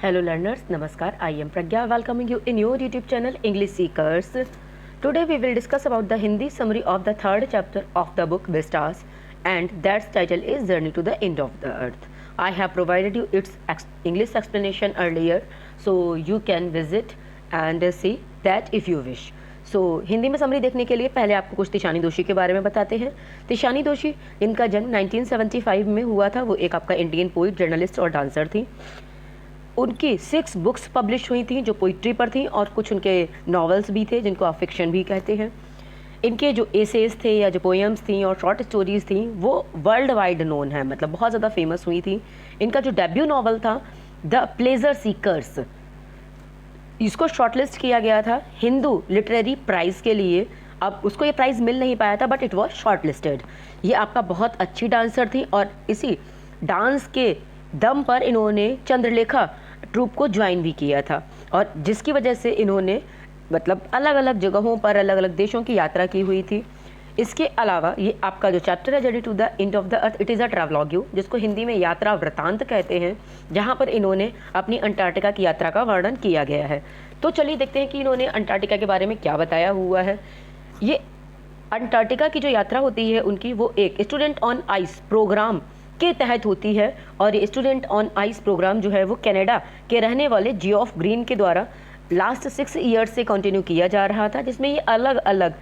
Hello learners, Namaskar. I am Pragya welcoming you in your YouTube channel English Seekers. Today we will discuss about the Hindi summary of the third chapter of the book Vistas, and that's title is Journey to the End of the Earth. I have provided you its English explanation earlier, so you can visit and see that if you wish. Hindi में summary देखने के लिए पहले आपको कुछ तिशानी दोषी के बारे में बताते हैं। तिशानी दोषी, इनका जन्म 1975 में हुआ था। वो एक आपका इंडियन पोइट, जर्नलिस्ट और डांसर थी। उनकी 6 बुक्स पब्लिश हुई थी जो पोइट्री पर थी, और कुछ उनके नॉवेल्स भी थे जिनको आप फिक्शन भी कहते हैं। इनके जो एसेज थे या जो पोएम्स थी और शॉर्ट स्टोरीज थी वो वर्ल्ड वाइड नोन है, मतलब बहुत ज़्यादा फेमस हुई थी। इनका जो डेब्यू नॉवल था द प्लेजर सीकर्स, इसको शॉर्टलिस्ट किया गया था हिंदू लिटरेरी प्राइज़ के लिए। अब उसको ये प्राइज़ मिल नहीं पाया था, बट इट वॉज शॉर्टलिस्टेड। ये आपका बहुत अच्छी डांसर थी और इसी डांस के दम पर इन्होंने चंद्रलेखा ट्रूप को ज्वाइन भी किया था, और जिसकी वजह से इन्होंने मतलब अलग अलग जगहों पर अलग अलग देशों की यात्रा की हुई थी। इसके अलावा ये आपका जो चैप्टर है journey to the end of the earth, it is a travelogue, जिसको हिंदी में यात्रा वृतांत कहते हैं, जहाँ पर इन्होंने अपनी अंटार्कटिका की यात्रा का वर्णन किया गया है। तो चलिए देखते हैं कि इन्होंने अंटार्कटिका के बारे में क्या बताया हुआ है। ये अंटार्कटिका की जो यात्रा होती है उनकी, वो एक स्टूडेंट ऑन आइस प्रोग्राम के तहत होती है, और ये स्टूडेंट ऑन आइस प्रोग्राम जो है वो कनाडा के रहने वाले जियोफ ग्रीन के द्वारा लास्ट 6 ईयर्स से कंटिन्यू किया जा रहा था, जिसमें ये अलग अलग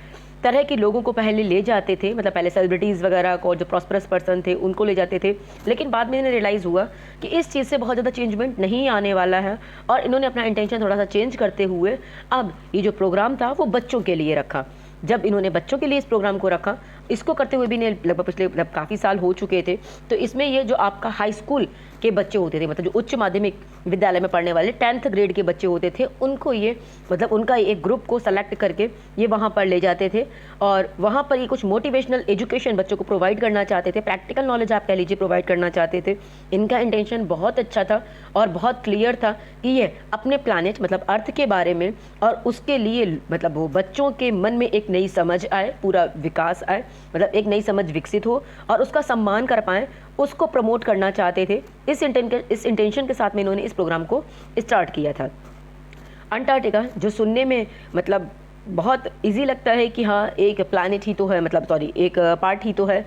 तरह के लोगों को पहले ले जाते थे। मतलब पहले सेलिब्रिटीज़ वगैरह को, जो प्रॉस्परस पर्सन थे उनको ले जाते थे, लेकिन बाद में इन्हें रियलाइज़ हुआ कि इस चीज़ से बहुत ज़्यादा चेंजमेंट नहीं आने वाला है, और इन्होंने अपना इंटेंशन थोड़ा सा चेंज करते हुए अब ये जो प्रोग्राम था वो बच्चों के लिए रखा। जब इन्होंने बच्चों के लिए इस प्रोग्राम को रखा, इसको करते हुए भी इन्हें लगभग पिछले काफ़ी साल हो चुके थे। तो इसमें ये जो आपका हाई स्कूल के बच्चे होते थे, मतलब जो उच्च माध्यमिक विद्यालय में पढ़ने वाले 10th ग्रेड के बच्चे होते थे, उनको ये मतलब उनका एक ग्रुप को सेलेक्ट करके ये वहाँ पर ले जाते थे, और वहाँ पर ये कुछ मोटिवेशनल एजुकेशन बच्चों को प्रोवाइड करना चाहते थे, प्रैक्टिकल नॉलेज आप कह लीजिए प्रोवाइड करना चाहते थे। इनका इंटेंशन बहुत अच्छा था और बहुत क्लियर था कि ये अपने प्लानेट मतलब अर्थ के बारे में, और उसके लिए मतलब वो बच्चों के मन में एक नई समझ आए, पूरा विकास आए, मतलब एक नई समझ विकसित हो और उसका सम्मान कर पाएँ, उसको प्रमोट करना चाहते थे। इस इंटेंशन के साथ में इन्होंने इस प्रोग्राम को स्टार्ट किया था। अंटार्कटिका जो सुनने में मतलब बहुत इजी लगता है कि हाँ एक प्लैनेट ही तो है, मतलब सॉरी एक पार्ट ही तो है,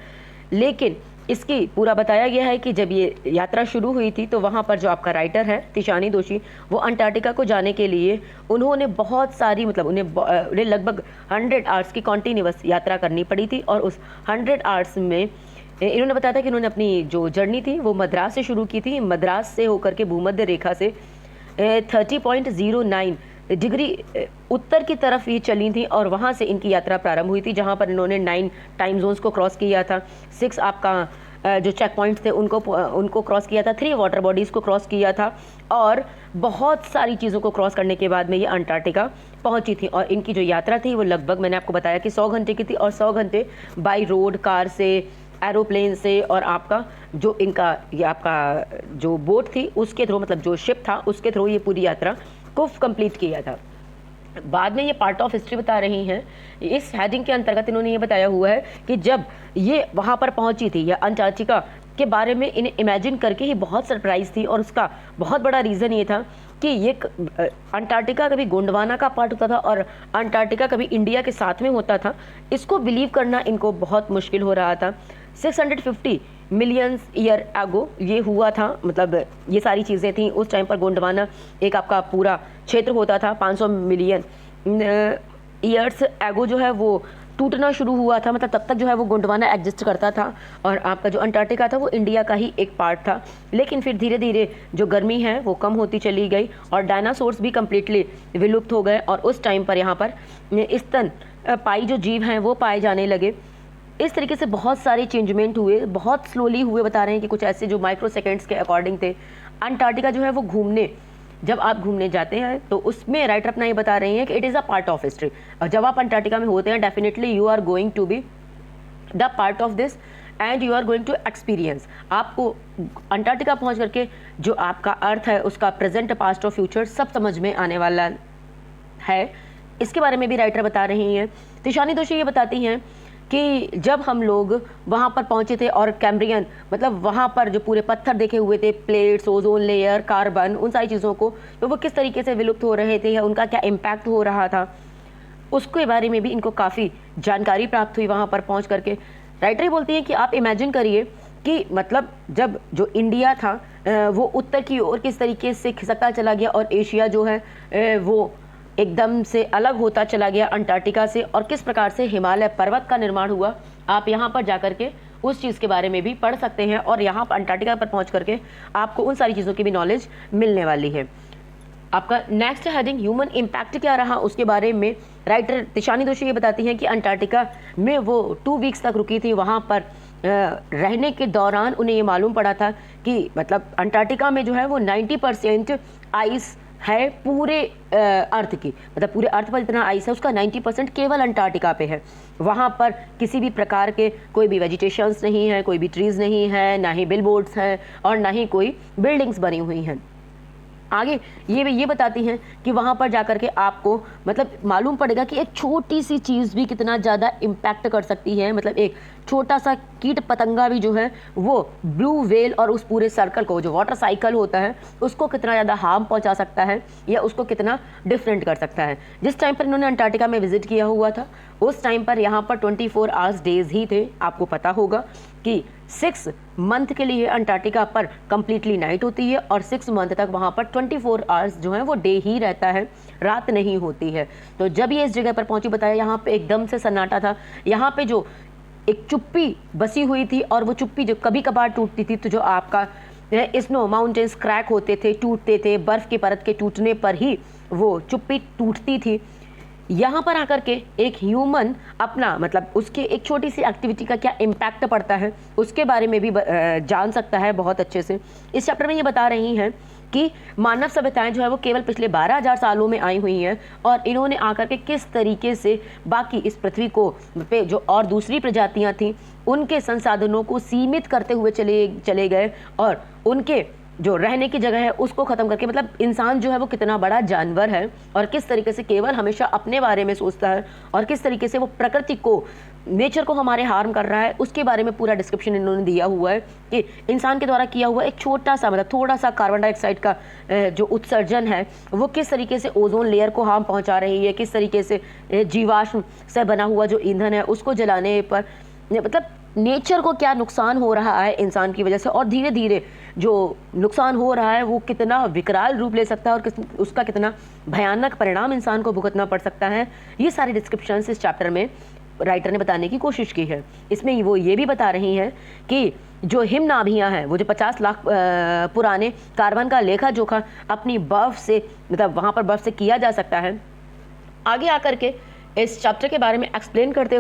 लेकिन इसकी पूरा बताया गया है कि जब ये यात्रा शुरू हुई थी तो वहाँ पर जो आपका राइटर है तिशानी दोषी, वो अंटार्कटिका को जाने के लिए उन्होंने बहुत सारी मतलब उन्हें लगभग 100 आवर्स की कॉन्टीन्यूअस यात्रा करनी पड़ी थी। और उस 100 आवर्स में इन्होंने बताया था कि इन्होंने अपनी जो जर्नी थी वो मद्रास से शुरू की थी। मद्रास से होकर के भूमध्य रेखा से 30.09 डिग्री उत्तर की तरफ ये चली थी, और वहाँ से इनकी यात्रा प्रारंभ हुई थी, जहाँ पर इन्होंने 9 टाइम जोन्स को क्रॉस किया था, 6 आपका जो चेक पॉइंट्स थे उनको क्रॉस किया था, 3 वाटर बॉडीज़ को क्रॉस किया था, और बहुत सारी चीज़ों को क्रॉस करने के बाद में ये अंटार्कटिका पहुंची थी। और इनकी जो यात्रा थी वो लगभग मैंने आपको बताया कि 100 घंटे की थी, और 100 घंटे बाई रोड, कार से, एरोप्लेन से, और आपका जो इनका ये आपका जो बोट थी उसके थ्रू, मतलब जो शिप था उसके थ्रू ये पूरी यात्रा को कंप्लीट किया था। बाद में ये पार्ट ऑफ हिस्ट्री बता रही हैं। इस हेडिंग के अंतर्गत इन्होंने ये बताया हुआ है कि जब ये वहाँ पर पहुँची थी या अंटार्कटिका के बारे में इन्हें इमेजिन करके ही बहुत सरप्राइज थी, और उसका बहुत बड़ा रीज़न ये था कि ये अंटार्कटिका कभी गोंडवाना का पार्ट होता था और अंटार्कटिका कभी इंडिया के साथ में होता था। इसको बिलीव करना इनको बहुत मुश्किल हो रहा था। 650 मिलियन ईयर एगो ये हुआ था, मतलब ये सारी चीज़ें थी। उस टाइम पर गोंडवाना एक आपका पूरा क्षेत्र होता था। 500 मिलियन ईयर्स एगो जो है वो टूटना शुरू हुआ था, मतलब तब तक जो है वो गोंडवाना एग्जिस्ट करता था, और आपका जो अंटार्कटिका था वो इंडिया का ही एक पार्ट था। लेकिन फिर धीरे धीरे जो गर्मी है वो कम होती चली गई, और डायनासोर्स भी कम्प्लीटली विलुप्त हो गए, और उस टाइम पर यहाँ पर स्तनपायी जो जीव हैं वो पाए जाने लगे। इस तरीके से बहुत सारे चेंजमेंट हुए, बहुत स्लोली हुए। बता रहे हैं कि कुछ ऐसे जो माइक्रो सेकेंड्स के अकॉर्डिंग थे। अंटार्कटिका जो है वो घूमने, जब आप घूमने जाते हैं तो उसमें राइटर अपना ये बता रहे हैं कि it is a part of history. और जब आप अंटार्कटिका में होते हैं definitely you are going to be the part of this, and you are going to experience. आपको अंटार्कटिका पहुँच करके जो आपका अर्थ है उसका प्रेजेंट, पास्ट और फ्यूचर सब समझ में आने वाला है। इसके बारे में भी राइटर बता रही हैं। तिशानी दोषी ये बताती हैं कि जब हम लोग वहाँ पर पहुँचे थे और कैम्ब्रियन मतलब वहाँ पर जो पूरे पत्थर देखे हुए थे, प्लेट्स, ओजोन लेयर, कार्बन, उन सारी चीज़ों को, तो वो किस तरीके से विलुप्त हो रहे थे या उनका क्या इम्पैक्ट हो रहा था, उसके बारे में भी इनको काफ़ी जानकारी प्राप्त हुई वहाँ पर पहुँच करके। राइटर बोलती हैं कि आप इमेजिन करिए कि मतलब जब जो इंडिया था वो उत्तर की ओर किस तरीके से खिसकता चला गया और एशिया जो है वो एकदम से अलग होता चला गया अंटार्कटिका से, और किस प्रकार से हिमालय पर्वत का निर्माण हुआ। आप यहाँ पर जाकर के उस चीज़ के बारे में भी पढ़ सकते हैं और यहाँ पर अंटार्कटिका पर पहुँच करके आपको उन सारी चीज़ों की भी नॉलेज मिलने वाली है। आपका नेक्स्ट हेडिंग ह्यूमन इम्पैक्ट क्या रहा, उसके बारे में राइटर तिशानी दोशी ये बताती हैं कि अंटार्कटिका में वो 2 वीक्स तक रुकी थी। वहाँ पर रहने के दौरान उन्हें ये मालूम पड़ा था कि मतलब अंटार्कटिका में जो है वो 90% आइस है पूरे अर्थ की, मतलब पूरे अर्थ पर जितना आइस है उसका 90% केवल अंटार्कटिका पे है। वहाँ पर किसी भी प्रकार के कोई भी वेजिटेशंस नहीं है, कोई भी ट्रीज़ नहीं है, ना ही बिलबोर्ड्स हैं और ना ही कोई बिल्डिंग्स बनी हुई हैं। आगे ये बताती हैं कि वहाँ पर जाकर के आपको मतलब मालूम पड़ेगा कि एक छोटी सी चीज़ भी कितना ज़्यादा इम्पैक्ट कर सकती है। मतलब एक छोटा सा कीट पतंगा भी जो है वो ब्लू व्हेल और उस पूरे सर्कल को, जो वाटर साइकिल होता है, उसको कितना ज़्यादा हार्म पहुँचा सकता है या उसको कितना डिफरेंट कर सकता है। जिस टाइम पर इन्होंने अंटार्कटिका में विजिट किया हुआ था उस टाइम पर यहाँ पर 24 आवर्स डेज ही थे। आपको पता होगा कि 6 मंथ के लिए अंटार्कटिका पर कंप्लीटली नाइट होती है और 6 मंथ तक वहाँ पर 24 आवर्स जो है वो डे ही रहता है, रात नहीं होती है। तो जब ये इस जगह पर पहुँची, बताया यहाँ पे एकदम से सन्नाटा था। यहाँ पे जो एक चुप्पी बसी हुई थी और वो चुप्पी जो कभी कभार टूटती थी, तो जो आपका स्नो माउंटेन्स क्रैक होते थे, टूटते थे, बर्फ़ की परत के टूटने पर ही वो चुप्पी टूटती थी। यहाँ पर आकर के एक ह्यूमन अपना मतलब उसके एक छोटी सी एक्टिविटी का क्या इम्पैक्ट पड़ता है उसके बारे में भी जान सकता है बहुत अच्छे से। इस चैप्टर में ये बता रही हैं कि मानव सभ्यताएं जो है वो केवल पिछले 12,000 सालों में आई हुई हैं और इन्होंने आकर के किस तरीके से बाकी इस पृथ्वी को पे जो और दूसरी प्रजातियां थीं उनके संसाधनों को सीमित करते हुए चले गए और उनके जो रहने की जगह है उसको ख़त्म करके, मतलब इंसान जो है वो कितना बड़ा जानवर है और किस तरीके से केवल हमेशा अपने बारे में सोचता है और किस तरीके से वो प्रकृति को, नेचर को हमारे हार्म कर रहा है, उसके बारे में पूरा डिस्क्रिप्शन इन्होंने दिया हुआ है कि इंसान के द्वारा किया हुआ एक छोटा सा मतलब थोड़ा सा कार्बन डाइऑक्साइड का जो उत्सर्जन है वो किस तरीके से ओजोन लेयर को हार्म पहुंचा रही है, किस तरीके से जीवाश्म से बना हुआ जो ईंधन है उसको जलाने पर मतलब नेचर को क्या नुकसान हो रहा है इंसान की वजह से, और धीरे धीरे जो नुकसान हो रहा है वो कितना विकराल रूप ले सकता है और उसका कितना भयानक परिणाम इंसान को भुगतना पड़ सकता है। ये सारे डिस्क्रिप्शन इस चैप्टर में राइटर ने बताने की कोशिश की है। इसमें वो ये भी बता रही हैं कि जो हिम नाभियाँ हैं वो जो 50 लाख पुराने कार्बन का लेखा जोखा अपनी बर्फ़ से मतलब वहाँ पर बर्फ़ से किया जा सकता है। आगे आकर के इस चैप्टर के बारे में एक्सप्लेन करते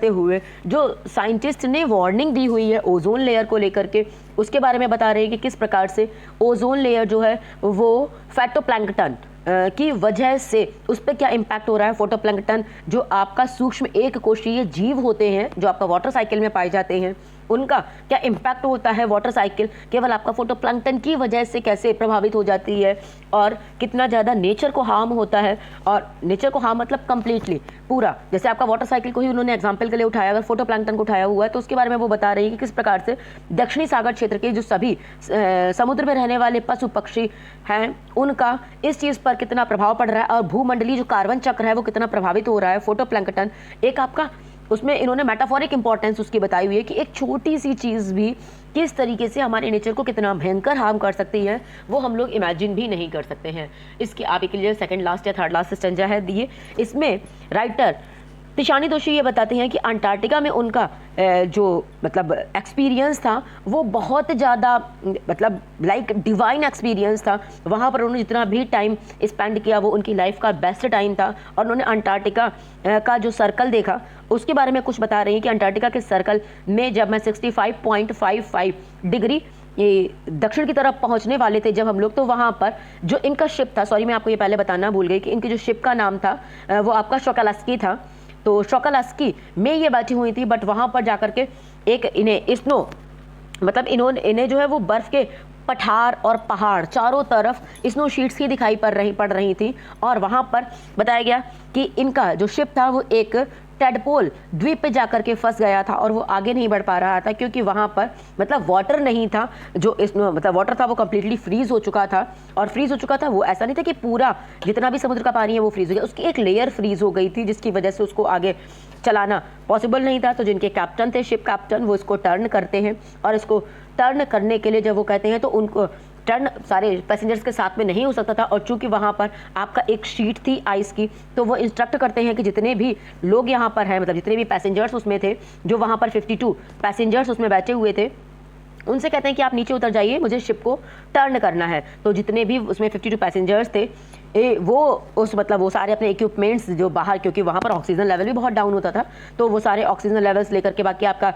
हुए जो साइंटिस्ट ने वार्निंग दी हुई है ओजोन लेयर को लेकर के, उसके बारे में बता रहे हैं कि किस प्रकार से ओजोन लेयर जो है वो फाइटोप्लैंक्टन की वजह से उस पर क्या इम्पैक्ट हो रहा है। फोटोप्लैंक्टन जो आपका सूक्ष्म एक कोशीय जीव होते हैं जो आपका वाटर साइकिल में पाए जाते हैं, उनका क्या इम्पैक्ट होता है। वाटर साइकिल केवल आपका फोटोप्लैंक्टन की वजह से कैसे प्रभावित हो जाती है और कितना ज़्यादा नेचर को हार्म होता है। और नेचर को हार्म मतलब कम्प्लीटली पूरा, जैसे आपका वाटर साइकिल को ही उन्होंने एग्जाम्पल के लिए उठाया, अगर फोटोप्लैंक्टन को उठाया हुआ है तो उसके बारे में वो बता रही है कि किस प्रकार से दक्षिणी सागर क्षेत्र के जो सभी समुद्र में रहने वाले पशु पक्षी हैं उनका इस चीज़ पर कितना प्रभाव पड़ रहा है और भूमंडलीय जो कार्बन चक्र है वो कितना प्रभावित हो रहा है। फोटोप्लैंक्टन एक आपका उसमें इन्होंने मेटाफोरिक इंपॉर्टेंस उसकी बताई हुई है कि एक छोटी सी चीज़ भी किस तरीके से हमारे नेचर को कितना भयंकर हार्म कर सकती है वो हम लोग इमेजिन भी नहीं कर सकते हैं। इसके आप एक लिए सेकंड लास्ट या थर्ड लास्ट स्टेंजा है दिए। इसमें राइटर तिशानी दोशी ये बताते हैं कि अंटार्कटिका में उनका जो मतलब एक्सपीरियंस था वो बहुत ज़्यादा मतलब लाइक डिवाइन एक्सपीरियंस था। वहाँ पर उन्होंने जितना भी टाइम स्पेंड किया वो उनकी लाइफ का बेस्ट टाइम था और उन्होंने अंटार्कटिका का जो सर्कल देखा उसके बारे में कुछ बता रही हैं कि अंटार्कटिका के सर्कल में जब मैं 65.55 डिग्री ये दक्षिण की तरफ पहुंचने वाले थे जब हम लोग, तो वहाँ पर जो इनका शिप था, सॉरी मैं आपको ये पहले बताना भूल गई कि इनके जो शिप का नाम था वो आपका शोकालास्की था। तो शोकालास्की में ये बैठी हुई थी, बट वहाँ पर जाकर के एक इन्हें स्नो मतलब इन्हें जो है वो बर्फ़ के पठार और पहाड़ चारों तरफ स्नो शीट्स ही दिखाई पड़ रही थी और वहाँ पर बताया गया कि इनका जो शिप था वो एक टेडपोल द्वीप पे जाकर के फंस गया था और वो आगे नहीं बढ़ पा रहा था, क्योंकि वहाँ पर मतलब वाटर नहीं था, जो इस मतलब वाटर था वो कम्प्लीटली फ्रीज हो चुका था। और फ्रीज हो चुका था वो ऐसा नहीं था कि पूरा जितना भी समुद्र का पानी है वो फ्रीज हो गया, उसकी एक लेयर फ्रीज हो गई थी, जिसकी वजह से उसको आगे चलाना पॉसिबल नहीं था। तो जिनके कैप्टन थे, शिप कैप्टन, वो इसको टर्न करते हैं और इसको टर्न करने के लिए जब वो कहते हैं तो उनको टर्न सारे पैसेंजर्स के साथ में नहीं हो सकता था। और चूंकि वहाँ पर आपका एक शीट थी आइस की, तो वो इंस्ट्रक्ट करते हैं कि जितने भी लोग यहाँ पर हैं, मतलब जितने भी पैसेंजर्स उसमें थे, जो वहाँ पर 52 पैसेंजर्स उसमें बैठे हुए थे, उनसे कहते हैं कि आप नीचे उतर जाइए, मुझे शिप को टर्न करना है। तो जितने भी उसमें 52 पैसेंजर्स थे, वो उस मतलब वो सारे अपने इक्विपमेंट्स जो बाहर, क्योंकि वहाँ पर ऑक्सीजन लेवल भी बहुत डाउन होता था, तो वो सारे ऑक्सीजन लेवल्स लेकर के, बाकी आपका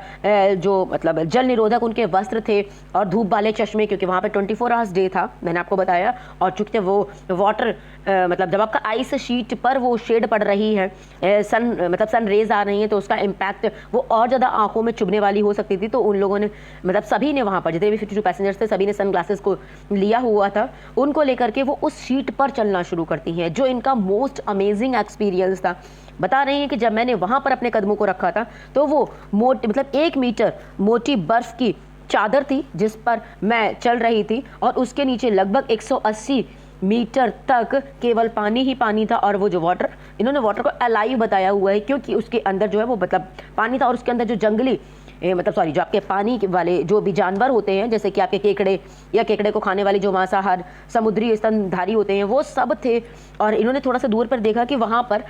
जो मतलब जल निरोधक उनके वस्त्र थे और धूप वाले चश्मे, क्योंकि वहाँ पर 24 आवर्स डे था, मैंने आपको बताया। और चूंकि वो वाटर मतलब जब आपका आइस शीट पर वो शेड पड़ रही है, सन मतलब सन रेज आ रही है, तो उसका इम्पैक्ट वो और ज़्यादा आंखों में चुभने वाली हो सकती थी। तो उन लोगों ने मतलब सभी ने वहाँ पर जितने भी 52 पैसेंजर्स थे, सभी ने सन ग्लासेस को लिया हुआ था, उनको लेकर के वो उस शीट पर चलना शुरू करती हैं, जो इनका मोस्ट अमेजिंग एक्सपीरियंस था। बता रही हैं कि जब मैंने वहाँ पर अपने कदमों को रखा था, तो वो मोटी मतलब 1 मीटर मोटी बर्फ़ की चादर थी जिस पर मैं चल रही थी, और उसके नीचे लगभग 180 मीटर तक केवल पानी ही पानी था। और वो जो वाटर, इन्होंने वाटर को अलाइव बताया हुआ है, क्योंकि उसके अंदर जो है वो मतलब पानी था, और उसके अंदर जो जंगली मतलब सॉरी जो आपके पानी वाले जो भी जानवर होते हैं, जैसे कि आपके केकड़े या केकड़े को खाने वाले जो मांसाहार समुद्री स्तनधारी होते हैं, वो सब थे। और इन्होंने थोड़ा सा दूर पर देखा कि वहाँ पर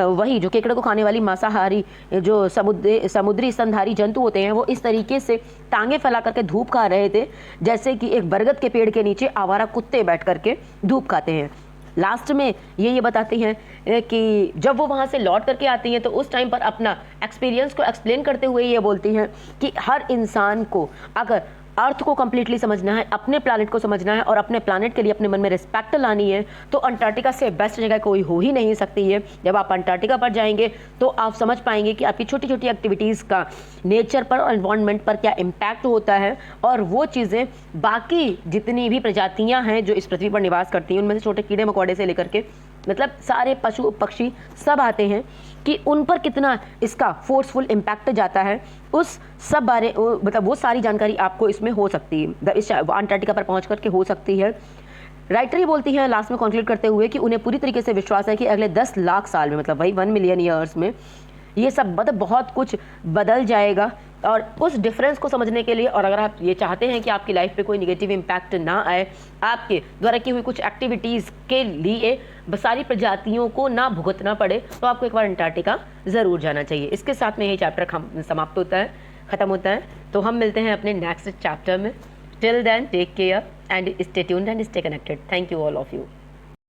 वही जो केकड़े को खाने वाली मांसाहारी जो समुद्री स्तनधारी जंतु होते हैं, वो इस तरीके से टांगे फैला करके धूप खा रहे थे, जैसे कि एक बरगद के पेड़ के नीचे आवारा कुत्ते बैठ करके धूप खाते हैं। लास्ट में ये बताती हैं कि जब वो वहाँ से लौट करके आती हैं, तो उस टाइम पर अपना एक्सपीरियंस को एक्सप्लेन करते हुए ये बोलती हैं कि हर इंसान को अगर अर्थ को कम्प्लीटली समझना है, अपने प्लानट को समझना है और अपने प्लानट के लिए अपने मन में रिस्पेक्ट लानी है, तो अंटार्कटिका से बेस्ट जगह कोई हो ही नहीं सकती है। जब आप अंटार्कटिका पर जाएंगे तो आप समझ पाएंगे कि आपकी छोटी छोटी एक्टिविटीज़ का नेचर पर और एनवायरनमेंट पर क्या इम्पैक्ट होता है, और वो चीज़ें बाकी जितनी भी प्रजातियाँ हैं जो इस पृथ्वी पर निवास करती हैं, उनमें से छोटे कीड़े मकोड़े से लेकर के मतलब सारे पशु पक्षी सब आते हैं, कि उन पर कितना इसका फोर्सफुल इम्पैक्ट जाता है, उस सब बारे मतलब वो सारी जानकारी आपको इसमें हो सकती है, इस अंटार्कटिका पर पहुंच करके हो सकती है। राइटर ही बोलती है लास्ट में कंक्लूड करते हुए कि उन्हें पूरी तरीके से विश्वास है कि अगले 10 लाख साल में, मतलब वही 1 मिलियन ईयर्स में, ये सब बहुत कुछ बदल जाएगा। और उस डिफरेंस को समझने के लिए, और अगर आप ये चाहते हैं कि आपकी लाइफ पे कोई नेगेटिव इम्पैक्ट ना आए, आपके द्वारा की हुई कुछ एक्टिविटीज़ के लिए सारी प्रजातियों को ना भुगतना पड़े, तो आपको एक बार अंटार्कटिका ज़रूर जाना चाहिए। इसके साथ में यही चैप्टर समाप्त होता है, ख़त्म होता है। तो हम मिलते हैं अपने नेक्स्ट चैप्टर में। Till then take care and stay tuned and stay connected. Thank you all of you.